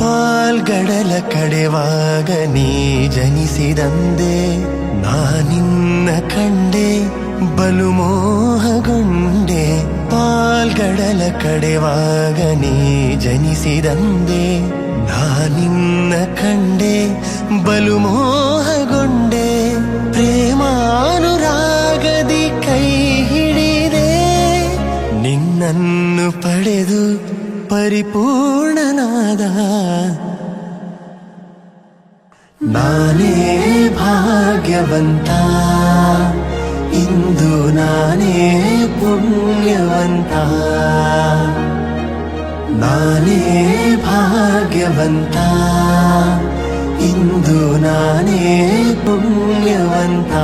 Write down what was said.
ಪಾಲ್ಗಡಲ ಕಡೆವಾಗ ನೀ ಜನಿಸಿದಂದೆ ನಾನಿನ್ನ ಕಂಡೆ ಬಲು ಮೋಹಗೊಂಡೆ ಪಾಲ್ಗಡಲ ಕಡೆವಾಗ ನೀ ಜನಿಸಿದಂದೆ ನಾನಿನ್ನ ಕಂಡೆ ಬಲು ಮೋಹಗೊಂಡೆ ಪ್ರೇಮಾನುರಾಗದಿ ಕೈ ಹಿಡಿದೆ ನಿನ್ನನ್ನು ಪಡೆದು ಪರಿಪೂರ್ಣನಾದ ನಾನೇ ಭಾಗ್ಯವಂತ ಇಂದು ನಾನೇ ಪುಣ್ಯವಂತ ನಾನೇ ಭಾಗ್ಯವಂತ ಇಂದು ನಾನೇ ಪುಣ್ಯವಂತ